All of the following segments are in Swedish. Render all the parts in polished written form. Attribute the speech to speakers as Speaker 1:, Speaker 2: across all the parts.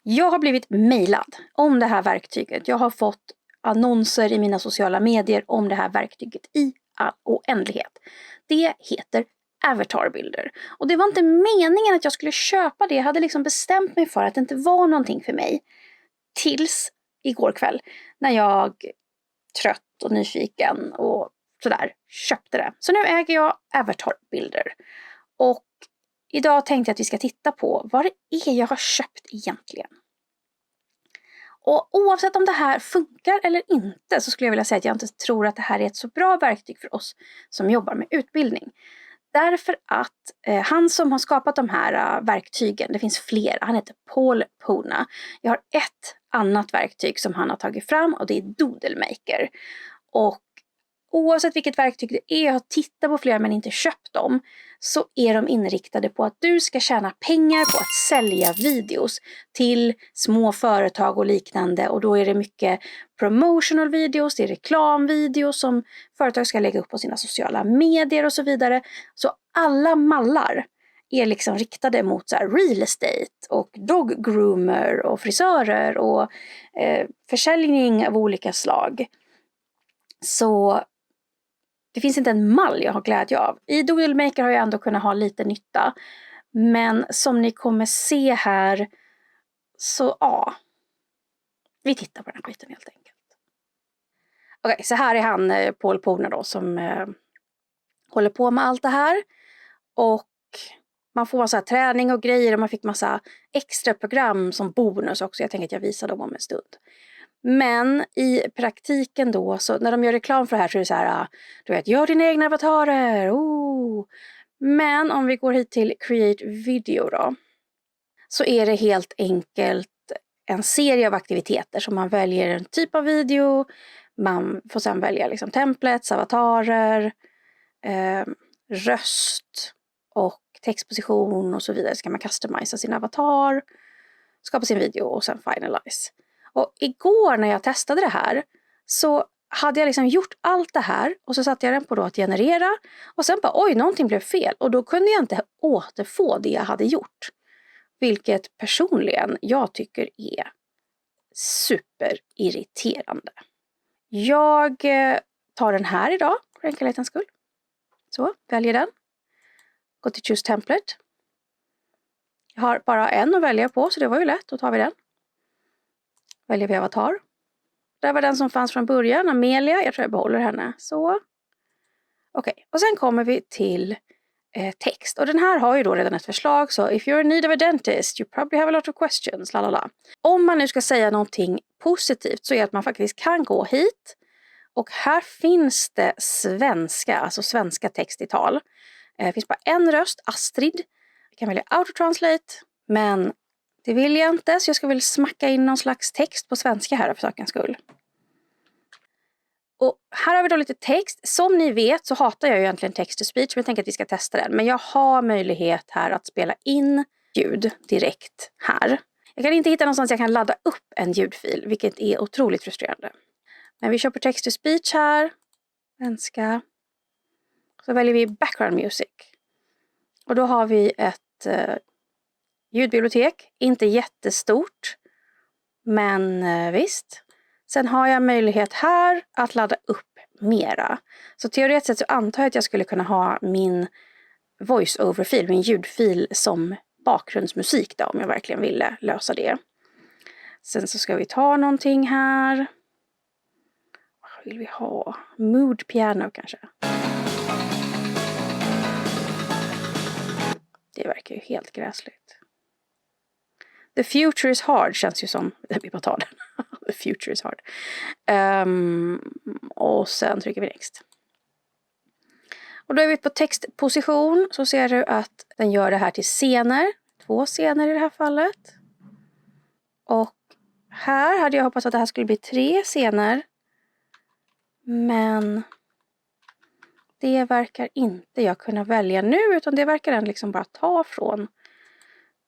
Speaker 1: Jag har blivit mejlad om det här verktyget. Jag har fått annonser i mina sociala medier om det här verktyget i all oändlighet. Det heter Avatar Builder. Och det var inte meningen att jag skulle köpa det. Jag hade liksom bestämt mig för att det inte var någonting för mig. Tills igår kväll när jag, trött och nyfiken och sådär, köpte det. Så nu äger jag Avatar Builder. Och idag tänkte jag att vi ska titta på vad det är jag har köpt egentligen. Och oavsett om det här funkar eller inte så skulle jag vilja säga att jag inte tror att det här är ett så bra verktyg för oss som jobbar med utbildning. Därför att han som har skapat de här verktygen, det finns fler, han heter Paul Pona. Jag har ett annat verktyg som han har tagit fram och det är Doodlemaker. Och oavsett vilket verktyg det är, jag har tittat på flera men inte köpt dem, så är de inriktade på att du ska tjäna pengar på att sälja videos till små företag och liknande. Och då är det mycket promotional videos, det är reklamvideos som företag ska lägga upp på sina sociala medier och så vidare. Så alla mallar är liksom riktade mot så här real estate och dog groomer och frisörer och försäljning av olika slag. Så det finns inte en mall jag har glädje av. I Doodlemaker har jag ändå kunnat ha lite nytta. Men som ni kommer se här så ja. Vi tittar på den här skiten helt enkelt. Okej, så här är han Paul Pona då som håller på med allt det här. Och man får massa träning och grejer och man fick massa extra program som bonus också. Jag tänker att jag visar dem om en stund. Men i praktiken då, så när de gör reklam för det här så är det så här, du vet, gör dina egna avatarer. Men om vi går hit till Create Video då, så är det helt enkelt en serie av aktiviteter som man väljer en typ av video. Man får sedan välja liksom templates, avatarer, röst och textposition och så vidare. Så kan man customisa sin avatar, skapa sin video och sen finalize. Och igår när jag testade det här så hade jag liksom gjort allt det här och så satte jag den på då att generera och sen bara oj, någonting blev fel och då kunde jag inte återfå det jag hade gjort. Vilket personligen jag tycker är superirriterande. Jag tar den här idag för enkelhetens skull. Så, väljer den. Gå till Choose Template. Jag har bara en att välja på så det var ju lätt, då tar vi den. Väljer vi avatar. Det var den som fanns från början, Amelia. Jag tror jag behåller henne. Så. Okej. Och sen kommer vi till text. Och den här har ju då redan ett förslag. Så if you're in need of a dentist, you probably have a lot of questions. Lalala. Om man nu ska säga någonting positivt så är att man faktiskt kan gå hit. Och här finns det svenska, alltså svenska text i tal. Det finns bara en röst, Astrid. Jag kan välja autotranslate. Men det vill jag inte, så jag ska väl smacka in någon slags text på svenska här för sakens skull. Och här har vi då lite text. Som ni vet så hatar jag ju egentligen text to speech, men jag tänker att vi ska testa den. Men jag har möjlighet här att spela in ljud direkt här. Jag kan inte hitta någonstans jag kan ladda upp en ljudfil, vilket är otroligt frustrerande. Men vi kör på text to speech här. Svenska. Så väljer vi background music. Och då har vi ett ljudbibliotek, inte jättestort, men visst. Sen har jag möjlighet här att ladda upp mera. Så teoretiskt sett så antar jag att jag skulle kunna ha min voice-over-fil, min ljudfil som bakgrundsmusik då, om jag verkligen ville lösa det. Sen så ska vi ta någonting här. Vad vill vi ha? Mood piano kanske. Det verkar ju helt gräsligt. The future is hard känns ju som... Vi bara tar den. The future is hard. Och sen trycker vi next. Och då är vi på textposition. Så ser du att den gör det här till scener. 2 scener i det här fallet. Och här hade jag hoppats att det här skulle bli 3 scener. Men det verkar inte jag kunna välja nu. Utan det verkar den liksom bara ta från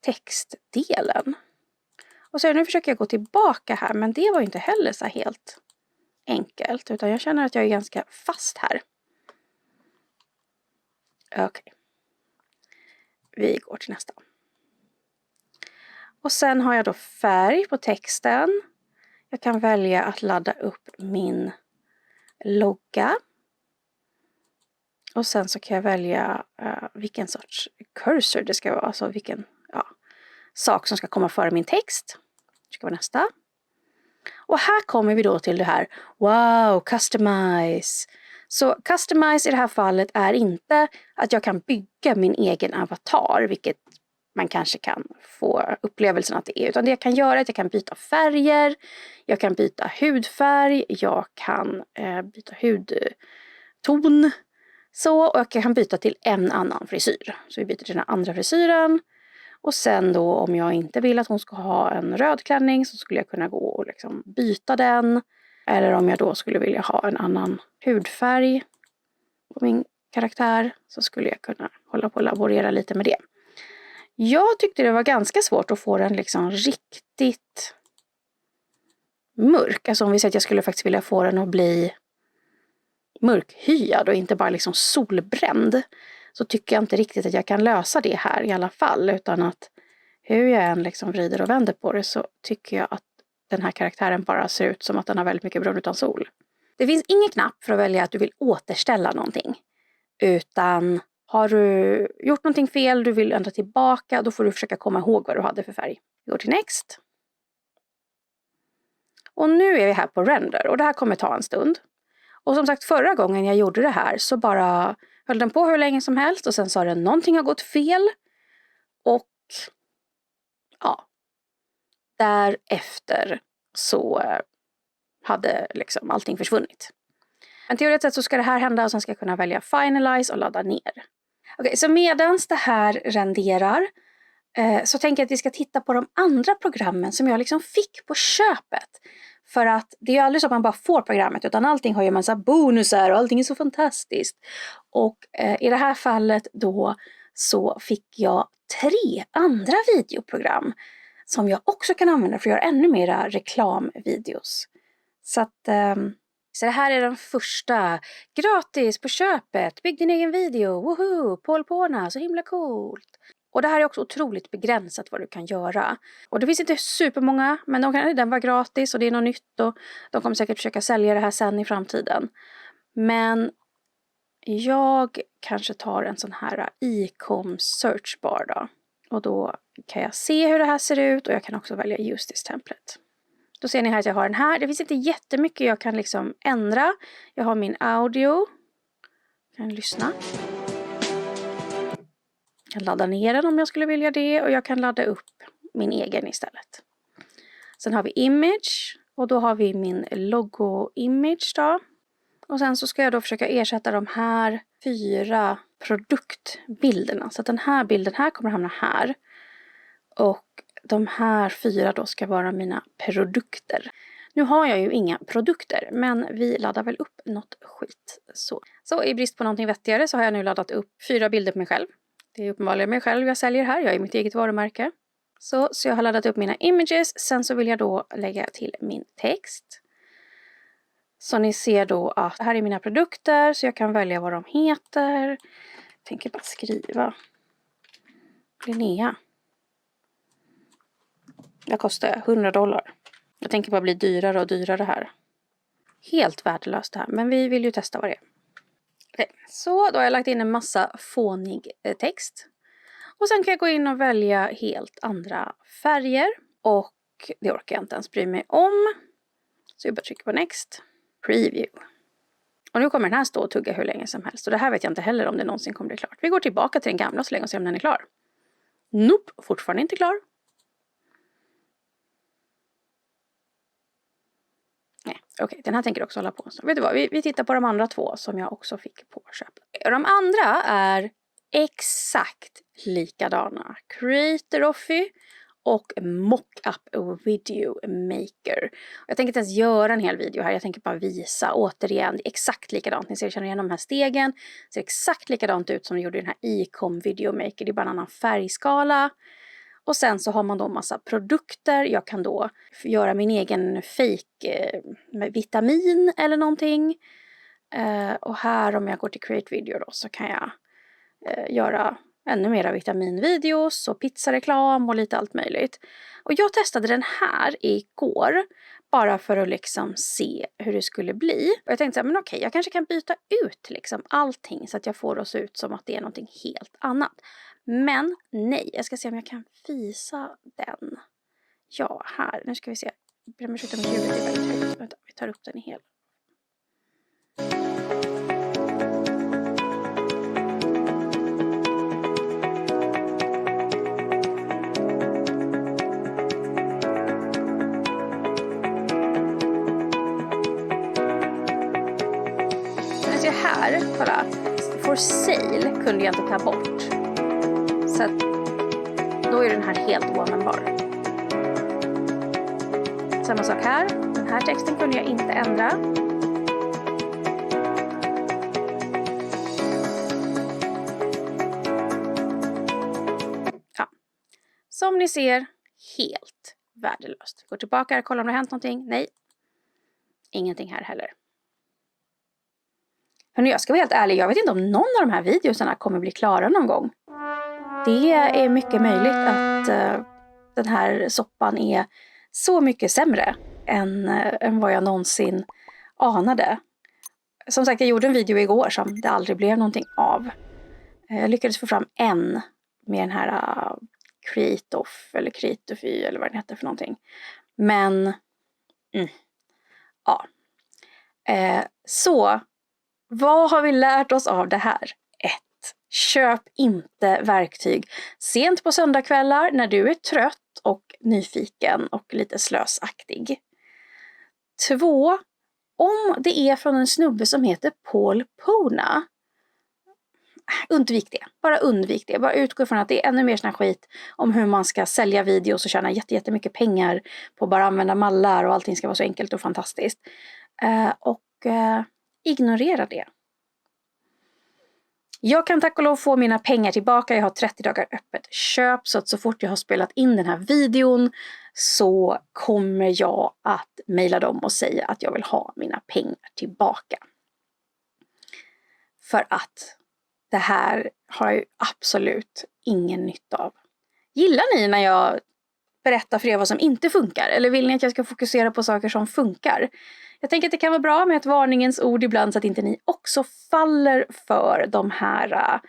Speaker 1: textdelen. Och så nu försöker jag gå tillbaka här. Men det var ju inte heller så helt enkelt. Utan jag känner att jag är ganska fast här. Okej. Vi går till nästa. Och sen har jag då färg på texten. Jag kan välja att ladda upp min logga. Och sen så kan jag välja vilken sorts cursor det ska vara. Alltså vilken sak som ska komma före min text. Det ska vara nästa. Och här kommer vi då till det här. Wow, customize. Så customize i det här fallet är inte att jag kan bygga min egen avatar. Vilket man kanske kan få upplevelsen att det är. Utan det jag kan göra är att jag kan byta färger. Jag kan byta hudfärg. Jag kan byta hudton. Och jag kan byta till en annan frisyr. Så vi byter till den andra frisyren. Och sen då om jag inte vill att hon ska ha en röd klänning så skulle jag kunna gå och liksom byta den. Eller om jag då skulle vilja ha en annan hudfärg på min karaktär så skulle jag kunna hålla på och laborera lite med det. Jag tyckte det var ganska svårt att få den liksom riktigt mörk. Alltså om vi säger att jag skulle faktiskt vilja få den att bli mörkhyad och inte bara liksom solbränd. Så tycker jag inte riktigt att jag kan lösa det här i alla fall. Utan att hur jag än liksom vrider och vänder på det så tycker jag att den här karaktären bara ser ut som att den har väldigt mycket brun utan sol. Det finns ingen knapp för att välja att du vill återställa någonting. Utan har du gjort någonting fel, du vill ändra tillbaka, då får du försöka komma ihåg vad du hade för färg. Vi går till next. Och nu är vi här på render och det här kommer ta en stund. Och som sagt förra gången jag gjorde det här så bara höll den på hur länge som helst och sen sa den någonting har gått fel. Och därefter så hade liksom allting försvunnit. Men teoretiskt sett så ska det här hända och sen ska jag kunna välja finalize och ladda ner. Okej, så medans det här renderar så tänker jag att vi ska titta på de andra programmen som jag liksom fick på köpet. För att det är ju aldrig så att man bara får programmet utan allting har ju en massa bonusar och allting är så fantastiskt. Och i det här fallet då så fick jag 3 andra videoprogram som jag också kan använda för att göra ännu mera reklamvideos. Så att så det här är den första. Gratis på köpet. Bygg din egen video. Woho! Paul Påna. Så himla coolt. Och det här är också otroligt begränsat vad du kan göra. Och det finns inte supermånga. Men den var gratis och det är något nytt. Och de kommer säkert försöka sälja det här sen i framtiden. Men jag kanske tar en sån här icom searchbar då. Och då kan jag se hur det här ser ut. Och jag kan också välja use this template. Då ser ni här att jag har den här. Det finns inte jättemycket jag kan liksom ändra. Jag har min audio. Jag kan lyssna. Jag kan ladda ner den om jag skulle vilja det. Och jag kan ladda upp min egen istället. Sen har vi image. Och då har vi min logo-image då. Och sen så ska jag då försöka ersätta de här 4 produktbilderna. Så att den här bilden här kommer hamna här. Och de här 4 då ska vara mina produkter. Nu har jag ju inga produkter, men vi laddar väl upp något skit. Så i brist på någonting vettigare så har jag nu laddat upp 4 bilder på mig själv. Det är uppenbarligen mig själv jag säljer här, jag är mitt eget varumärke. Så jag har laddat upp mina images, sen så vill jag då lägga till min text. Så ni ser då att här är mina produkter, så jag kan välja vad de heter. Jag tänker bara skriva Linnea. Det kostar $100. Jag tänker bara bli dyrare och dyrare här. Helt värdelöst det här. Men vi vill ju testa vad det är. Okej, så då har jag lagt in en massa fånig text. Och sen kan jag gå in och välja helt andra färger. Och det orkar jag inte ens bry mig om. Så jag bara trycker på next. Preview. Och nu kommer den här stå och tugga hur länge som helst. Och det här vet jag inte heller om det någonsin kommer bli klart. Vi går tillbaka till den gamla så länge och ser om den är klar. Nope, fortfarande inte klar. Okej, den här tänker också hålla på. Så vet du vad, vi tittar på de andra 2 som jag också fick på köpet. De andra är exakt likadana. Creator-Offy och Mockup Video Maker. Jag tänker inte ens göra en hel video här. Jag tänker bara visa återigen. Det är exakt likadant. Ni ser, känner igen de här stegen. Det ser exakt likadant ut som det gjorde i den här icom Video Maker. Det är bara en annan färgskala. Och sen så har man då massa produkter. Jag kan då göra min egen fake med vitamin eller någonting. Och här om jag går till Create Video då så kan jag göra ännu mera vitaminvideos och pizzareklam och lite allt möjligt. Och jag testade den här igår bara för att liksom se hur det skulle bli. Och jag tänkte så här, men okej, jag kanske kan byta ut liksom allting så att jag får det att se ut som att det är någonting helt annat. Men nej, jag ska se om jag kan visa den. Ja, här. Nu ska vi se. Jag ber om ursäkt om ljudet är väldigt högt. Vänta, vi tar upp den i hel. Här, kolla, for sale kunde jag inte ta bort. Så att, då är den här helt oanvändbar. Samma sak här, den här texten kunde jag inte ändra. Ja. Som ni ser, helt värdelöst. Går tillbaka och kollar om det har hänt någonting. Nej, ingenting här heller. Hörrni, jag ska vara helt ärlig, jag vet inte om någon av de här videorna kommer bli klara någon gång. Det är mycket möjligt att den här soppan är så mycket sämre än vad jag någonsin anade. Som sagt, jag gjorde en video igår som det aldrig blev någonting av. Jag lyckades få fram en med den här Create-Off eller Create-Off eller vad den heter för någonting. Men, ja. Så... Vad har vi lärt oss av det här? 1. Köp inte verktyg sent på söndagskvällar när du är trött och nyfiken och lite slösaktig. 2. Om det är från en snubbe som heter Paul Pona, undvik det. Bara undvik det. Bara utgå från att det är ännu mer sån här skit om hur man ska sälja videos och tjäna jättemycket pengar på att bara använda mallar och allting ska vara så enkelt och fantastiskt. Ignorera det. Jag kan tack och lov få mina pengar tillbaka. Jag har 30 dagar öppet köp. Så att så fort jag har spelat in den här videon så kommer jag att mejla dem och säga att jag vill ha mina pengar tillbaka. För att det här har jag absolut ingen nytta av. Gillar ni när jag berättar för er vad som inte funkar? Eller vill ni att jag ska fokusera på saker som funkar? Jag tänker att det kan vara bra med ett varningens ord ibland så att inte ni också faller för de här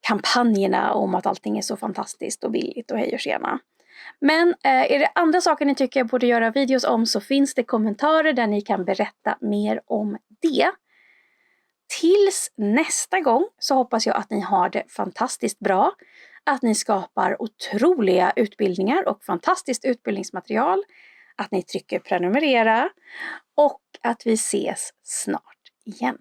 Speaker 1: kampanjerna om att allting är så fantastiskt och billigt och hej och tjena. Men är det andra saker ni tycker jag borde göra videos om så finns det kommentarer där ni kan berätta mer om det. Tills nästa gång så hoppas jag att ni har det fantastiskt bra. Att ni skapar otroliga utbildningar och fantastiskt utbildningsmaterial. Att ni trycker prenumerera och att vi ses snart igen.